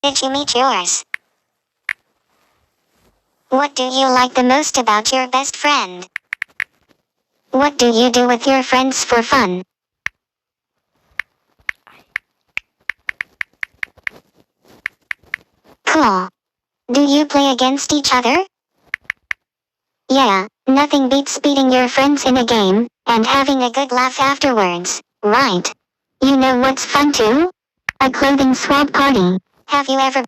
did you meet yours? What do you like the most about your best friend? What do you do with your friends for fun? Cool. Do you play against each other? Yeah, nothing beats beating your friends in a game, and having a good laugh afterwards, right? You know what's fun too? A clothing swap party. Have you ever?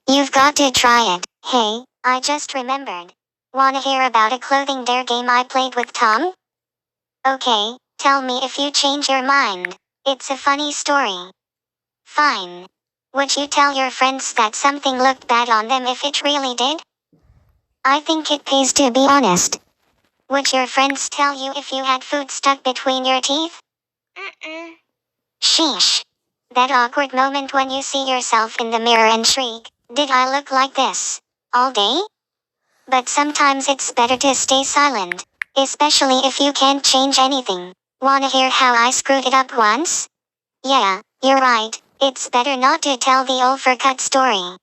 You've got to try it. Hey, I just remembered. Wanna hear about a clothing dare game I played with Tom? Okay, tell me if you change your mind. It's a funny story. Fine. Would you tell your friends that something looked bad on them if it really did? I think it pays to be honest. Would your friends tell you if you had food stuck between your teeth? Mm-mm. Sheesh. That awkward moment when you see yourself in the mirror and shriek, did I look like this? All day? But sometimes it's better to stay silent. Especially if you can't change anything. Wanna hear how I screwed it up once? Yeah, you're right. It's better not to tell the overcut story.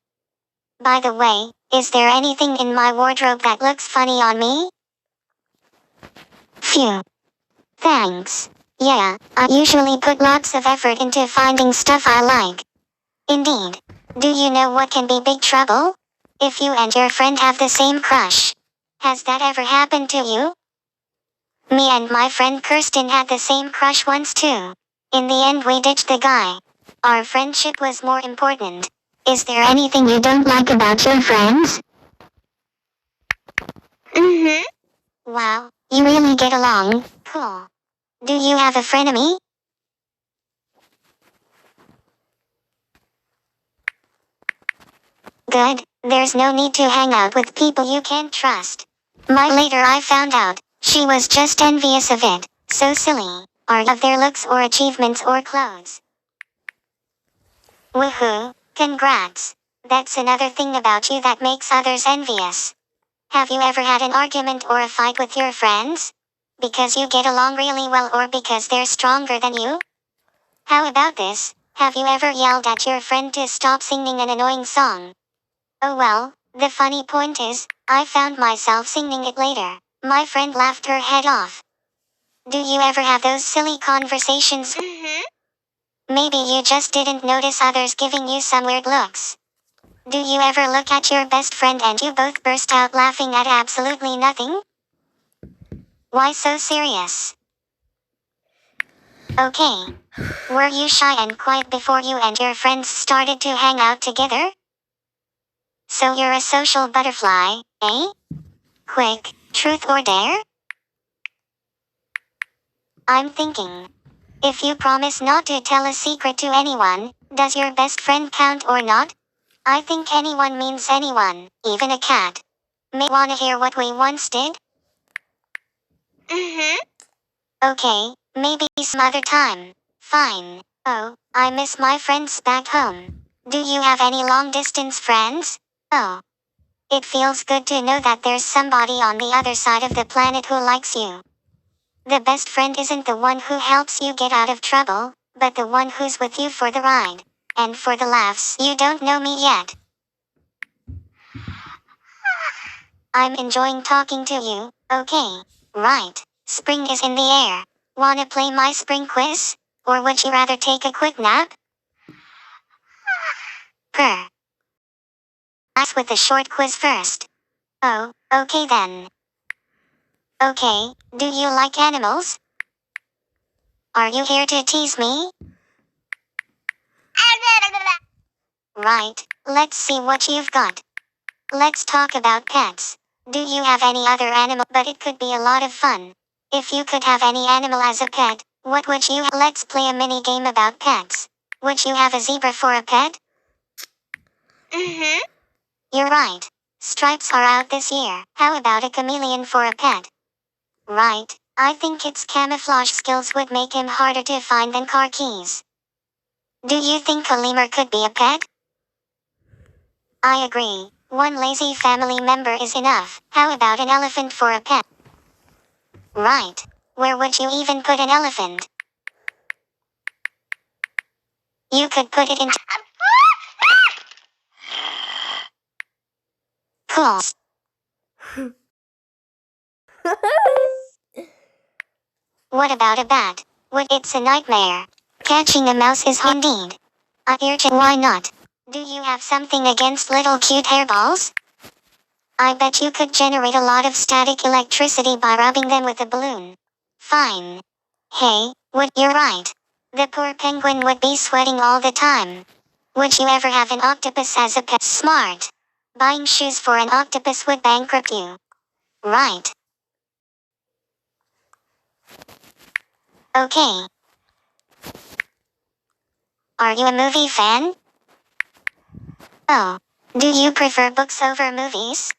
By the way, is there anything in my wardrobe that looks funny on me? Phew. Thanks. Yeah, I usually put lots of effort into finding stuff I like. Indeed. Do you know what can be big trouble? If you and your friend have the same crush. Has that ever happened to you? Me and my friend Kirsten had the same crush once too. In the end we ditched the guy. Our friendship was more important. Is there anything you don't like about your friends? Mm-hmm. Wow, you really get along. Cool. Do you have a frenemy? Good, there's no need to hang out with people you can't trust. Later I found out, she was just envious of it, so silly, or of their looks or achievements or clothes. Woohoo, congrats. That's another thing about you that makes others envious. Have you ever had an argument or a fight with your friends? Because you get along really well or because they're stronger than you? How about this? Have you ever yelled at your friend to stop singing an annoying song? Oh well, the funny point is, I found myself singing it later. My friend laughed her head off. Do you ever have those silly conversations? Mm-hmm. Maybe you just didn't notice others giving you some weird looks. Do you ever look at your best friend and you both burst out laughing at absolutely nothing? Why so serious? Okay. Were you shy and quiet before you and your friends started to hang out together? So you're a social butterfly, eh? Quick, truth or dare? I'm thinking. If you promise not to tell a secret to anyone, does your best friend count or not? I think anyone means anyone, even a cat. May wanna hear what we once did? Mm-hmm. Okay, maybe some other time. Fine. Oh, I miss my friends back home. Do you have any long-distance friends? Oh. It feels good to know that there's somebody on the other side of the planet who likes you. The best friend isn't the one who helps you get out of trouble, but the one who's with you for the ride. And for the laughs. You don't know me yet. I'm enjoying talking to you. Okay. Right. Spring is in the air. Wanna play my spring quiz? Or would you rather take a quick nap? Purr. Us with the short quiz first. Oh, okay then. Okay, do you like animals? Are you here to tease me? Right, let's see what you've got. Let's talk about pets. Do you have any other animal? But it could be a lot of fun. If you could have any animal as a pet, what would you? Let's play a mini game about pets. Would you have a zebra for a pet? Mm-hmm. You're right. Stripes are out this year. How about a chameleon for a pet? Right. I think its camouflage skills would make him harder to find than car keys. Do you think a lemur could be a pet? I agree. One lazy family member is enough. How about an elephant for a pet? Right. Where would you even put an elephant? You could put it into... Cool. What about a bat? It's a nightmare. Catching a mouse is hard indeed. Why not? Do you have something against little cute hairballs? I bet you could generate a lot of static electricity by rubbing them with a balloon. Fine. Hey, you're right. The poor penguin would be sweating all the time. Would you ever have an octopus as a pet? Smart. Buying shoes for an octopus would bankrupt you. Right. Okay. Are you a movie fan? Oh. Do you prefer books over movies?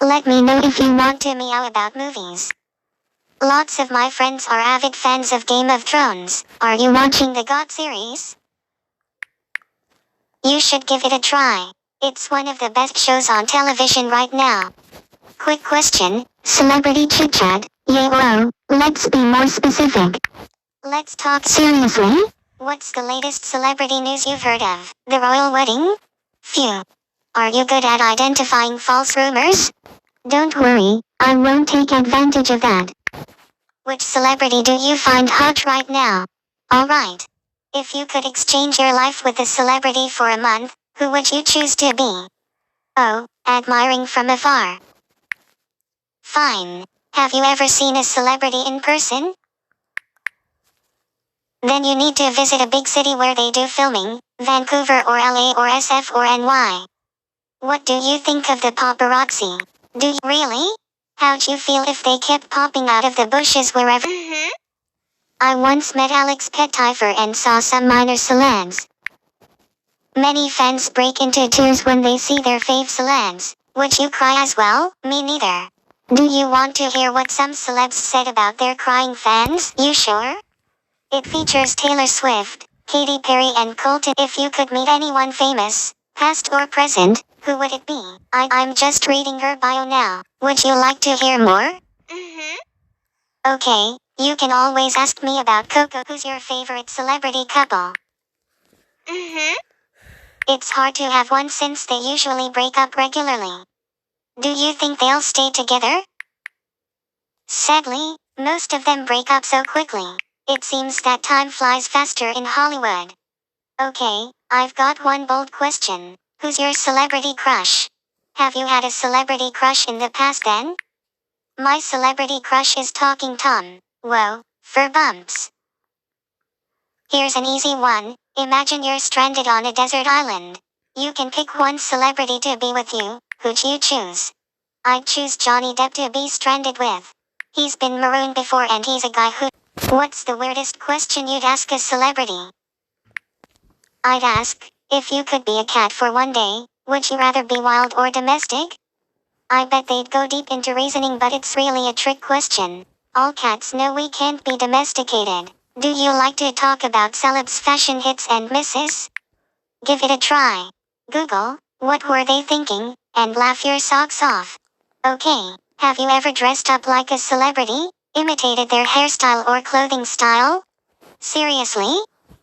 Let me know if you want to meow about movies. Lots of my friends are avid fans of Game of Thrones. Are you watching the GOT series? You should give it a try. It's one of the best shows on television right now. Quick question, celebrity chit-chat, yay or oh, let's be more specific. Let's talk seriously. What's the latest celebrity news you've heard of? The royal wedding? Phew. Are you good at identifying false rumors? Don't worry, I won't take advantage of that. Which celebrity do you find hot right now? Alright. If you could exchange your life with a celebrity for a month, who would you choose to be? Oh, admiring from afar. Fine. Have you ever seen a celebrity in person? Then you need to visit a big city where they do filming, Vancouver or LA or SF or NY. What do you think of the paparazzi? Do you really? How'd you feel if they kept popping out of the bushes wherever? I once met Alex Pettyfer and saw some minor celebs. Many fans break into tears when they see their fave celebs. Would you cry as well? Me neither. Do you want to hear what some celebs said about their crying fans? You sure? It features Taylor Swift, Katy Perry and Colton. If you could meet anyone famous, past or present, who would it be? I'm just reading her bio now. Would you like to hear more? Okay, you can always ask me about Coco. Who's your favorite celebrity couple? It's hard to have one since they usually break up regularly. Do you think they'll stay together? Sadly, most of them break up so quickly. It seems that time flies faster in Hollywood. Okay, I've got one bold question. Who's your celebrity crush? Have you had a celebrity crush in the past then? My celebrity crush is Talking Tom. Whoa, for bumps. Here's an easy one. Imagine you're stranded on a desert island. You can pick one celebrity to be with you. Who'd you choose? I'd choose Johnny Depp to be stranded with. He's been marooned before and he's a guy who... What's the weirdest question you'd ask a celebrity? I'd ask, if you could be a cat for one day, would you rather be wild or domestic? I bet they'd go deep into reasoning, but it's really a trick question. All cats know we can't be domesticated. Do you like to talk about celebs' fashion hits and misses? Give it a try. Google, what were they thinking, and laugh your socks off. Okay, have you ever dressed up like a celebrity? Imitated their hairstyle or clothing style? Seriously?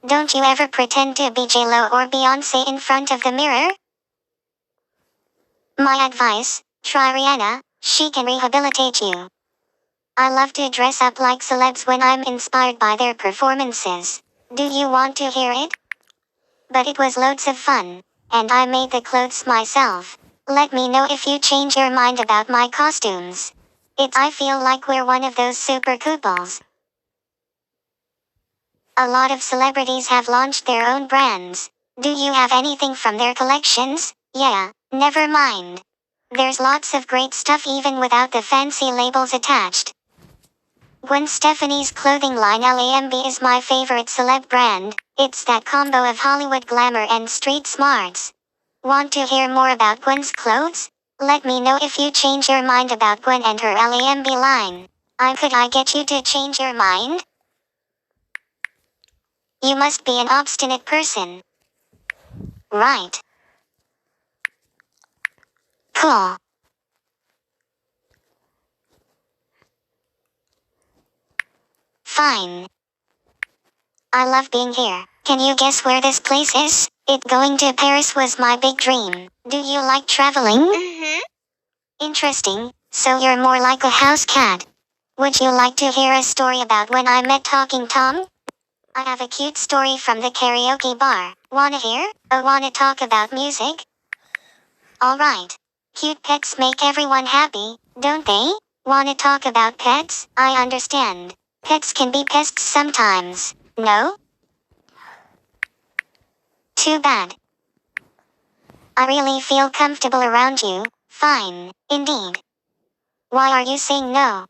Don't you ever pretend to be J-Lo or Beyoncé in front of the mirror? My advice, try Rihanna, she can rehabilitate you. I love to dress up like celebs when I'm inspired by their performances. Do you want to hear it? But it was loads of fun, and I made the clothes myself. Let me know if you change your mind about my costumes. I feel like we're one of those super couples. A lot of celebrities have launched their own brands. Do you have anything from their collections? Yeah, never mind. There's lots of great stuff even without the fancy labels attached. Gwen Stefani's clothing line LAMB is my favorite celeb brand. It's that combo of Hollywood glamour and street smarts. Want to hear more about Gwen's clothes? Let me know if you change your mind about Gwen and her LAMB line. Could I get you to change your mind? You must be an obstinate person. Right. Cool. Fine. I love being here. Can you guess where this place is? It going to Paris was my big dream. Do you like traveling? Interesting, so you're more like a house cat. Would you like to hear a story about when I met Talking Tom? I have a cute story from the karaoke bar. Wanna hear? Or wanna talk about music? Alright. Cute pets make everyone happy, don't they? Wanna talk about pets? I understand. Pets can be pests sometimes. No? Too bad. I really feel comfortable around you. Fine, indeed. Why are you saying no?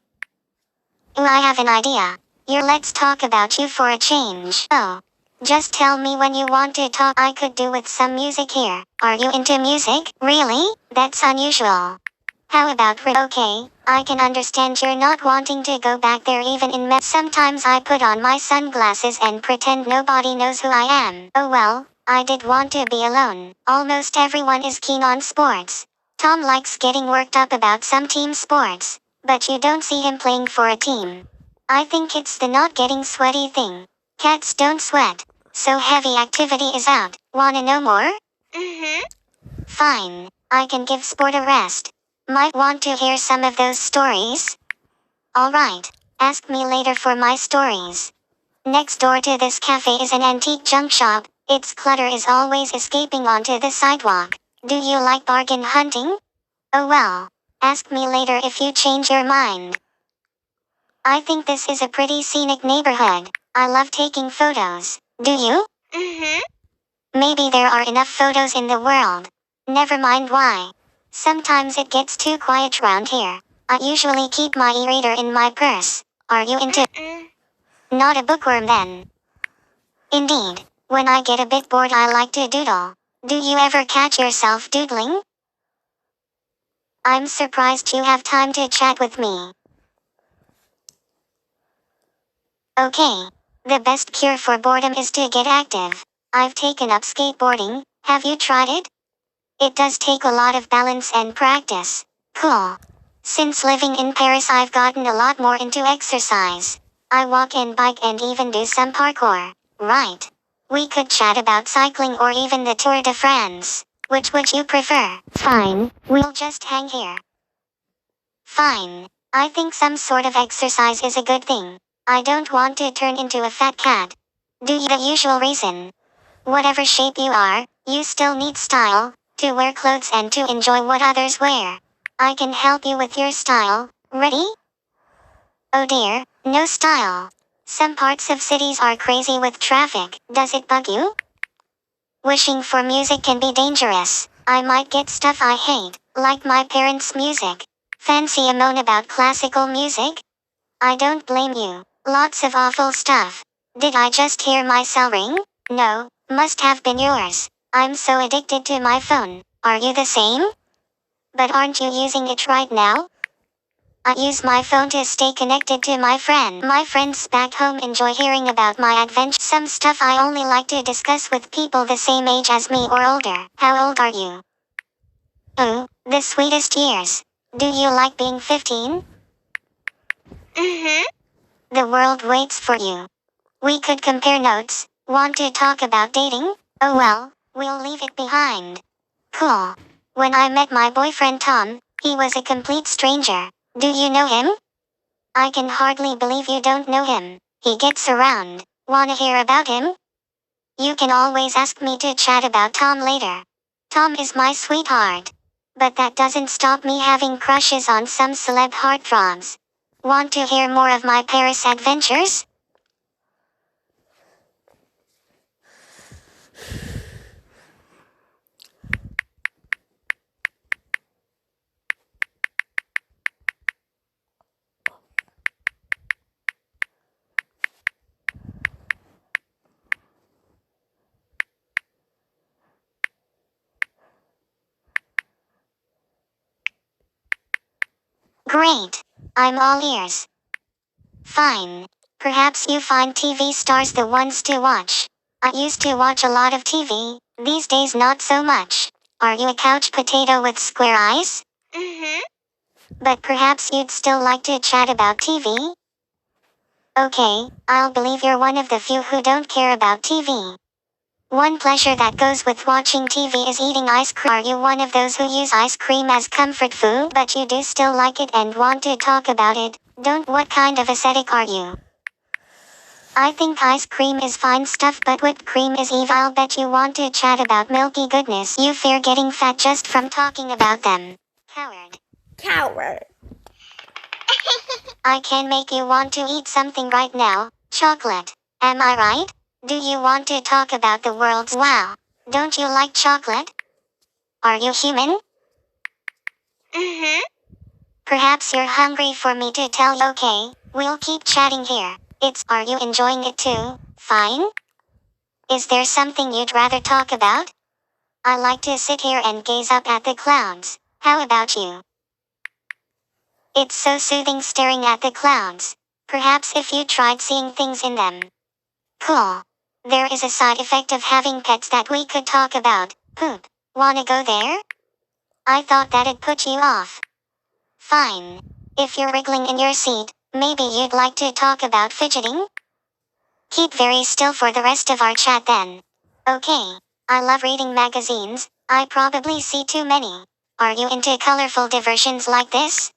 Ooh, I have an idea. Let's talk about you for a change. Oh. Just tell me when you want to talk. I could do with some music here. Are you into music? Really? That's unusual. How about okay, I can understand you're not wanting to go back there even in sometimes I put on my sunglasses and pretend nobody knows who I am. Oh well, I did want to be alone. Almost everyone is keen on sports. Tom likes getting worked up about some team sports, but you don't see him playing for a team. I think it's the not getting sweaty thing. Cats don't sweat, so heavy activity is out. Wanna know more? Fine, I can give sport a rest. Might want to hear some of those stories? Alright, ask me later for my stories. Next door to this cafe is an antique junk shop. Its clutter is always escaping onto the sidewalk. Do you like bargain hunting? Oh well, ask me later if you change your mind. I think this is a pretty scenic neighborhood. I love taking photos. Do you? Maybe there are enough photos in the world. Never mind why. Sometimes it gets too quiet round here. I usually keep my e-reader in my purse. Are you into... Not a bookworm then. Indeed. When I get a bit bored I like to doodle. Do you ever catch yourself doodling? I'm surprised you have time to chat with me. Okay. The best cure for boredom is to get active. I've taken up skateboarding. Have you tried it? It does take a lot of balance and practice. Cool. Since living in Paris I've gotten a lot more into exercise. I walk and bike and even do some parkour. Right. We could chat about cycling or even the Tour de France. Which would you prefer? Fine, we'll just hang here. Fine. I think some sort of exercise is a good thing. I don't want to turn into a fat cat. Do you the usual reason? Whatever shape you are, you still need style, to wear clothes and to enjoy what others wear. I can help you with your style. Ready? Oh dear, no style. Some parts of cities are crazy with traffic. Does it bug you? Wishing for music can be dangerous. I might get stuff I hate, like my parents' music. Fancy a moan about classical music? I don't blame you. Lots of awful stuff. Did I just hear my cell ring? No, must have been yours. I'm so addicted to my phone. Are you the same? But aren't you using it right now? I use my phone to stay connected to my friend. My friends back home enjoy hearing about my adventures. Some stuff I only like to discuss with people the same age as me or older. How old are you? Ooh, the sweetest years. Do you like being 15? The world waits for you. We could compare notes. Want to talk about dating? Oh well, we'll leave it behind. Cool. When I met my boyfriend Tom, he was a complete stranger. Do you know him? I can hardly believe you don't know him. He gets around. Wanna hear about him? You can always ask me to chat about Tom later. Tom is my sweetheart. But that doesn't stop me having crushes on some celeb heartthrobs. Want to hear more of my Paris adventures? Great. I'm all ears. Fine. Perhaps you find TV stars the ones to watch. I used to watch a lot of TV, these days not so much. Are you a couch potato with square eyes? But perhaps you'd still like to chat about TV? Okay, I'll believe you're one of the few who don't care about TV. One pleasure that goes with watching TV is eating ice cream. Are you one of those who use ice cream as comfort food but you do still like it and want to talk about it? Don't. What kind of ascetic are you? I think ice cream is fine stuff but whipped cream is evil. I'll bet you want to chat about milky goodness. You fear getting fat just from talking about them. Coward. Coward. I can make you want to eat something right now. Chocolate. Am I right? Do you want to talk about the world's wow? Don't you like chocolate? Are you human? Mm-hmm. Perhaps you're hungry for me to tell you. Okay, we'll keep chatting here. Are you enjoying it too? Fine. Is there something you'd rather talk about? I like to sit here and gaze up at the clouds. How about you? It's so soothing staring at the clouds. Perhaps if you tried seeing things in them. Cool. There is a side effect of having pets that we could talk about. Poop. Wanna go there? I thought that'd put you off. Fine. If you're wriggling in your seat, maybe you'd like to talk about fidgeting? Keep very still for the rest of our chat then. Okay. I love reading magazines. I probably see too many. Are you into colorful diversions like this?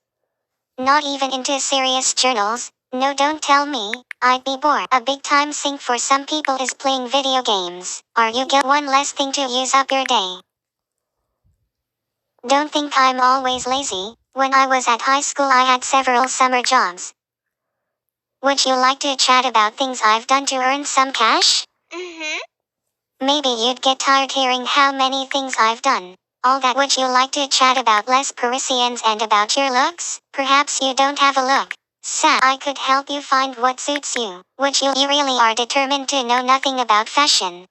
Not even into serious journals? No, don't tell me. I'd be bored. A big time sink for some people is playing video games. Are you get one less thing to use up your day? Don't think I'm always lazy. When I was at high school I had several summer jobs. Would you like to chat about things I've done to earn some cash? Mm-hmm. Maybe you'd get tired hearing how many things I've done. All that. Would you like to chat about Les Parisians and about your looks? Perhaps you don't have a look. I could help you find what suits you. Would you? You really are determined to know nothing about fashion.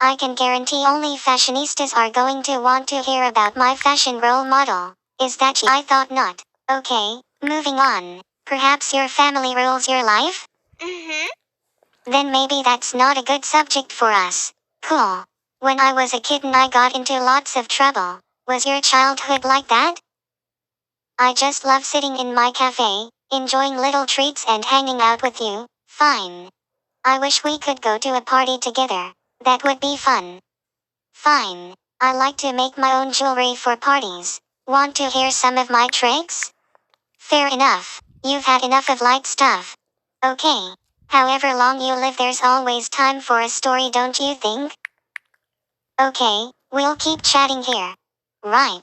I can guarantee only fashionistas are going to want to hear about my fashion role model. Is that you? I thought not. Okay, moving on. Perhaps your family rules your life? Mm-hmm. Then maybe that's not a good subject for us. Cool. When I was a kitten I got into lots of trouble. Was your childhood like that? I just love sitting in my cafe, enjoying little treats and hanging out with you. Fine. I wish we could go to a party together. That would be fun. Fine. I like to make my own jewelry for parties. Want to hear some of my tricks? Fair enough. You've had enough of light stuff. Okay. However long you live there's always time for a story, don't you think? Okay, we'll keep chatting here. Right.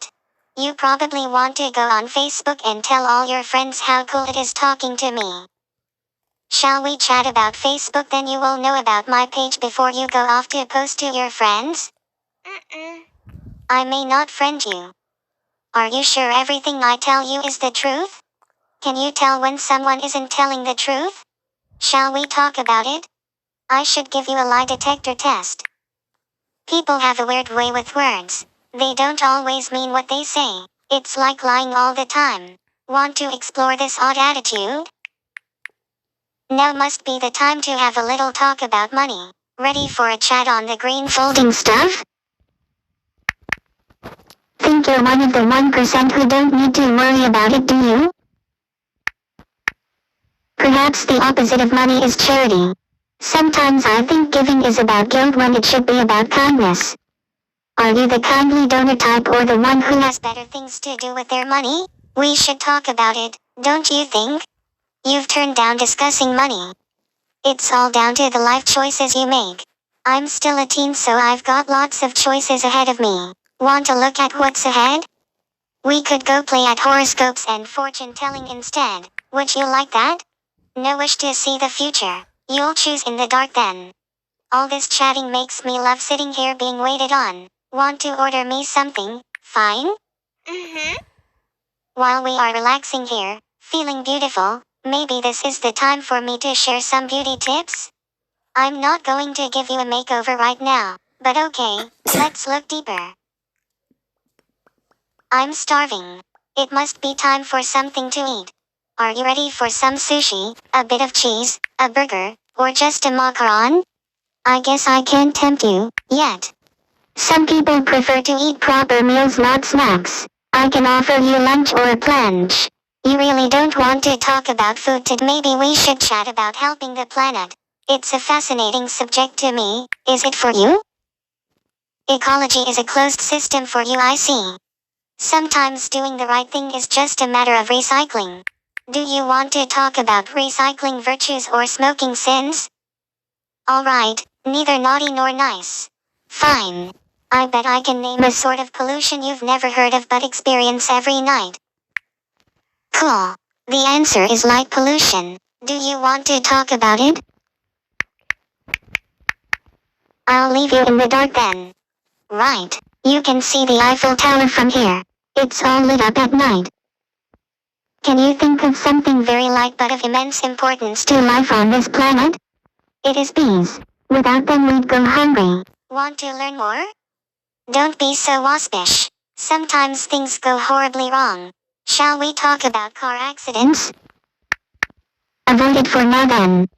You probably want to go on Facebook and tell all your friends how cool it is talking to me. Shall we chat about Facebook? Then you will know about my page before you go off to post to your friends? I may not friend you. Are you sure everything I tell you is the truth? Can you tell when someone isn't telling the truth? Shall we talk about it? I should give you a lie detector test. People have a weird way with words. They don't always mean what they say. It's like lying all the time. Want to explore this odd attitude? Now must be the time to have a little talk about money. Ready for a chat on the green folding stuff? Think you're one of the 1% who don't need to worry about it, do you? Perhaps the opposite of money is charity. Sometimes I think giving is about guilt when it should be about kindness. Are you the kindly donor type or the one who has better things to do with their money? We should talk about it, don't you think? You've turned down discussing money. It's all down to the life choices you make. I'm still a teen so I've got lots of choices ahead of me. Want to look at what's ahead? We could go play at horoscopes and fortune telling instead. Would you like that? No wish to see the future. You'll choose in the dark then. All this chatting makes me love sitting here being waited on. Want to order me something? Fine? Mm-hmm. While we are relaxing here, feeling beautiful, maybe this is the time for me to share some beauty tips? I'm not going to give you a makeover right now, but okay, let's look deeper. I'm starving. It must be time for something to eat. Are you ready for some sushi, a bit of cheese, a burger, or just a macaron? I guess I can't tempt you, yet. Some people prefer to eat proper meals, not snacks. I can offer you lunch or a planche. You really don't want to talk about food today? Maybe we should chat about helping the planet. It's a fascinating subject to me, is it for you? Ecology is a closed system for you, I see. Sometimes doing the right thing is just a matter of recycling. Do you want to talk about recycling virtues or smoking sins? Alright, neither naughty nor nice. Fine. I bet I can name a sort of pollution you've never heard of but experience every night. Cool. The answer is light pollution. Do you want to talk about it? I'll leave you in the dark then. Right. You can see the Eiffel Tower from here. It's all lit up at night. Can you think of something very light but of immense importance to life on this planet? It is bees. Without them we'd go hungry. Want to learn more? Don't be so waspish. Sometimes things go horribly wrong. Shall we talk about car accidents? Avoid it for now then.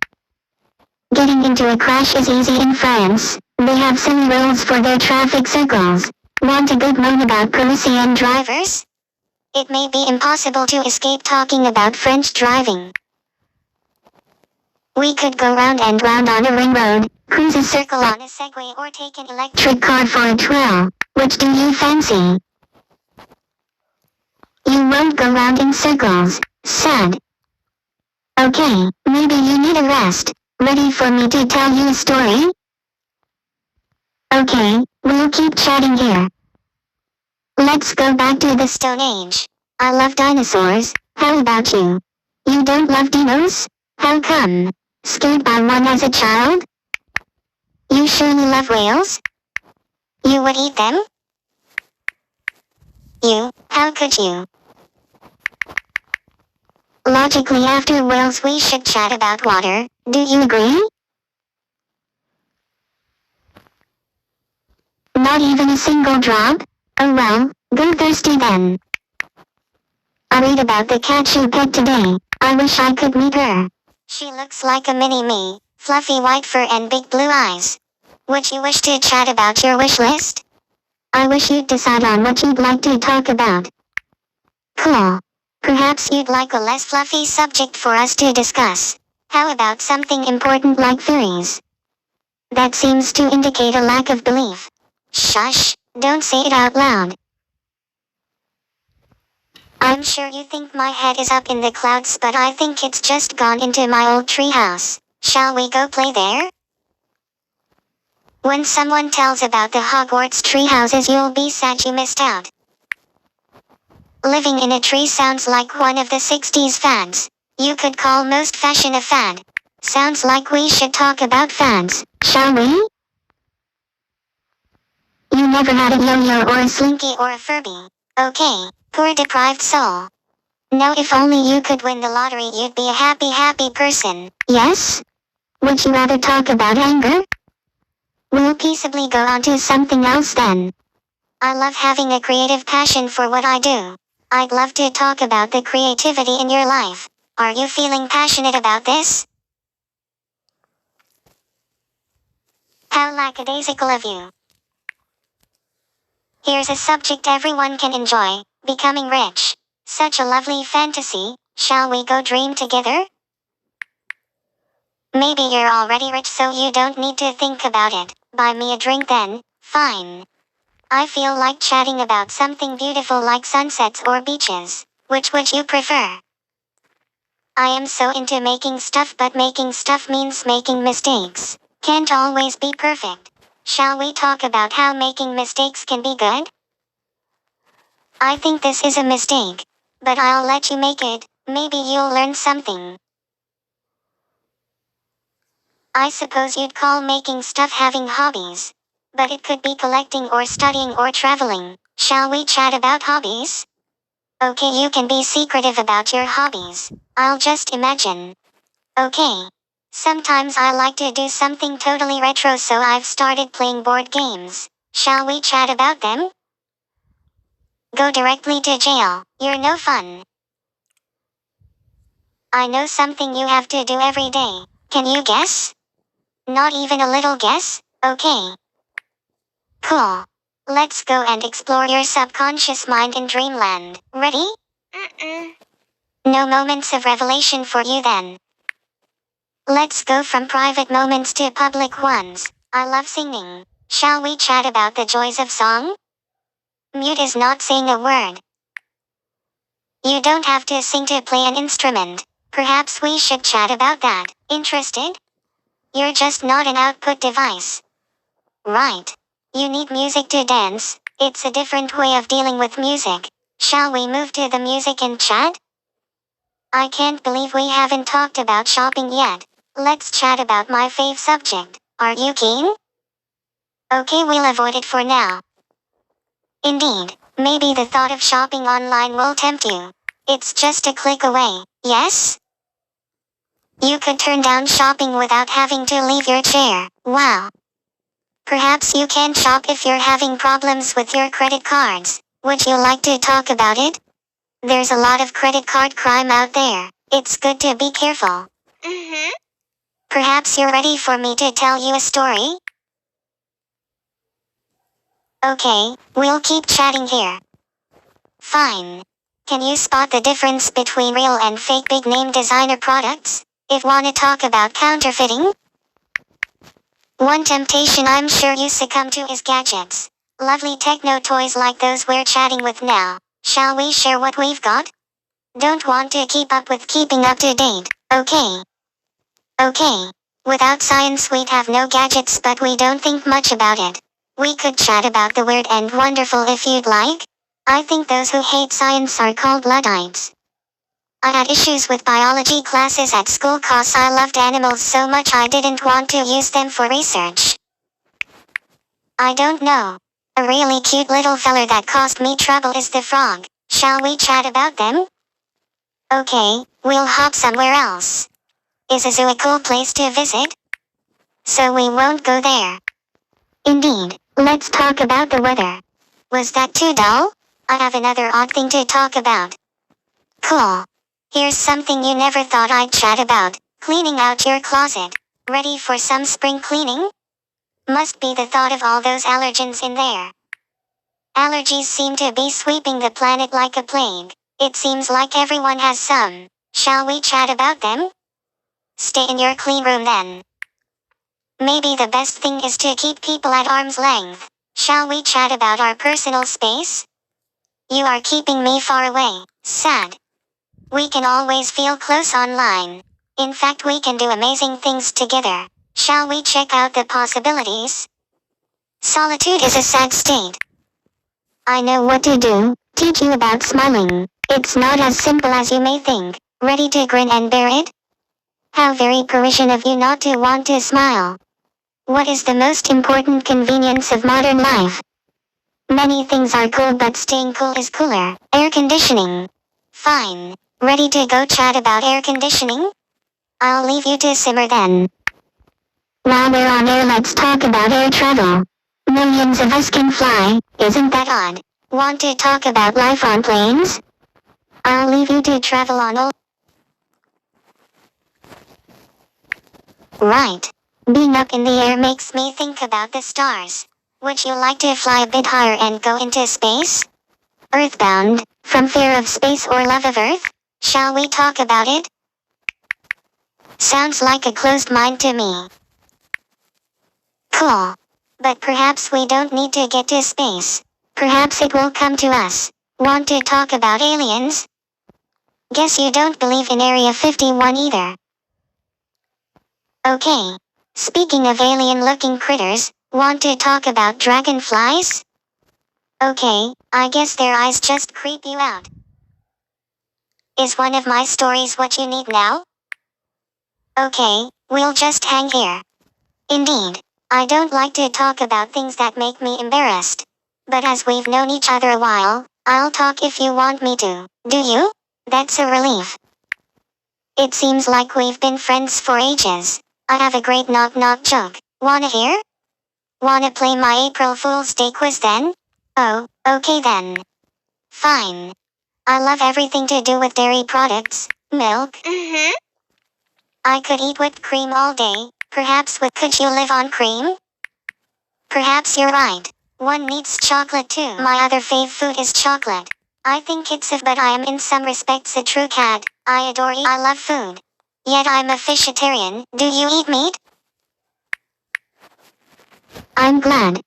Getting into a crash is easy in France. They have silly rules for their traffic circles. Want a good moan about Parisian drivers? It may be impossible to escape talking about French driving. We could go round and round on a ring road, cruise a circle on a Segway or take an electric car for a twirl. Which do you fancy? You won't go round in circles. Sad. Okay, maybe you need a rest. Ready for me to tell you a story? Okay, we'll keep chatting here. Let's go back to the Stone Age. I love dinosaurs. How about you? You don't love dinos? How come? Scared by one as a child? You surely love whales? You would eat them? How could you? Logically, after whales we should chat about water. Do you agree? Not even a single drop? Oh well, go thirsty then. I read about the cat you pet today. I wish I could meet her. She looks like a mini-me, fluffy white fur and big blue eyes. Would you wish to chat about your wish list? I wish you'd decide on what you'd like to talk about. Cool. Perhaps you'd like a less fluffy subject for us to discuss. How about something important like furries? That seems to indicate a lack of belief. Shush, don't say it out loud. I'm sure you think my head is up in the clouds, but I think it's just gone into my old treehouse. Shall we go play there? When someone tells about the Hogwarts treehouses, you'll be sad you missed out. Living in a tree sounds like one of the 60s fads. You could call most fashion a fad. Sounds like we should talk about fads, shall we? You never had a yo-yo or a slinky or a Furby. Okay, poor deprived soul. Now if only you could win the lottery, you'd be a happy person. Yes? Would you rather talk about anger? We'll peaceably go on to something else then. I love having a creative passion for what I do. I'd love to talk about the creativity in your life. Are you feeling passionate about this? How lackadaisical of you. Here's a subject everyone can enjoy, becoming rich. Such a lovely fantasy. Shall we go dream together? Maybe you're already rich so you don't need to think about it. Buy me a drink then. Fine. I feel like chatting about something beautiful like sunsets or beaches. Which would you prefer? I am so into making stuff, but making stuff means making mistakes. Can't always be perfect. Shall we talk about how making mistakes can be good? I think this is a mistake. But I'll let you make it. Maybe you'll learn something. I suppose you'd call making stuff having hobbies. But it could be collecting or studying or traveling. Shall we chat about hobbies? Okay, you can be secretive about your hobbies. I'll just imagine. Okay. Sometimes I like to do something totally retro, so I've started playing board games. Shall we chat about them? Go directly to jail. You're no fun. I know something you have to do every day. Can you guess? Not even a little guess? Okay. Cool. Let's go and explore your subconscious mind in dreamland. Ready? No moments of revelation for you then. Let's go from private moments to public ones. I love singing. Shall we chat about the joys of song? Mute is not saying a word. You don't have to sing to play an instrument. Perhaps we should chat about that. Interested? You're just not an output device. Right. You need music to dance. It's a different way of dealing with music. Shall we move to the music and chat? I can't believe we haven't talked about shopping yet. Let's chat about my fave subject. Are you keen? Okay, we'll avoid it for now. Indeed, maybe the thought of shopping online will tempt you. It's just a click away, yes? You could turn down shopping without having to leave your chair. Wow. Perhaps you can shop if you're having problems with your credit cards. Would you like to talk about it? There's a lot of credit card crime out there. It's good to be careful. Mm-hmm. Perhaps you're ready for me to tell you a story? Okay, we'll keep chatting here. Fine. Can you spot the difference between real and fake big name designer products? If wanna talk about counterfeiting? One temptation I'm sure you succumb to is gadgets. Lovely techno toys like those we're chatting with now. Shall we share what we've got? Don't want to keep up with keeping up to date, okay? Okay. Without science we'd have no gadgets, but we don't think much about it. We could chat about the weird and wonderful if you'd like. I think those who hate science are called Luddites. I had issues with biology classes at school cause I loved animals so much I didn't want to use them for research. I don't know. A really cute little feller that caused me trouble is the frog. Shall we chat about them? Okay, we'll hop somewhere else. Is a zoo a cool place to visit? So we won't go there. Indeed, let's talk about the weather. Was that too dull? I have another odd thing to talk about. Cool. Here's something you never thought I'd chat about. Cleaning out your closet. Ready for some spring cleaning? Must be the thought of all those allergens in there. Allergies seem to be sweeping the planet like a plague. It seems like everyone has some. Shall we chat about them? Stay in your clean room then. Maybe the best thing is to keep people at arm's length. Shall we chat about our personal space? You are keeping me far away. Sad. We can always feel close online. In fact, we can do amazing things together. Shall we check out the possibilities? Solitude is a sad state. I know what to do. Teach you about smiling. It's not as simple as you may think. Ready to grin and bear it? How very Parisian of you not to want to smile. What is the most important convenience of modern life? Many things are cool, but staying cool is cooler. Air conditioning. Fine. Ready to go chat about air conditioning? I'll leave you to simmer then. While we're on air, let's talk about air travel. Millions of us can fly, isn't that odd? Want to talk about life on planes? I'll leave you to travel on all. Right. Being up in the air makes me think about the stars. Would you like to fly a bit higher and go into space? Earthbound, from fear of space or love of Earth? Shall we talk about it? Sounds like a closed mind to me. Cool. But perhaps we don't need to get to space. Perhaps it will come to us. Want to talk about aliens? Guess you don't believe in Area 51 either. Okay. Speaking of alien-looking critters, want to talk about dragonflies? Okay, I guess their eyes just creep you out. Is one of my stories what you need now? Okay, we'll just hang here. Indeed, I don't like to talk about things that make me embarrassed. But as we've known each other a while, I'll talk if you want me to. Do you? That's a relief. It seems like we've been friends for ages. I have a great knock-knock joke. Wanna hear? Wanna play my April Fool's Day quiz then? Oh, okay then. Fine. I love everything to do with dairy products. Milk. Mm-hmm. I could eat whipped cream all day. Perhaps could you live on cream? Perhaps you're right. One needs chocolate too. My other fave food is chocolate. I think it's but I am in some respects a true cat. I adore I love food. Yet I'm a fishitarian. Do you eat meat? I'm glad.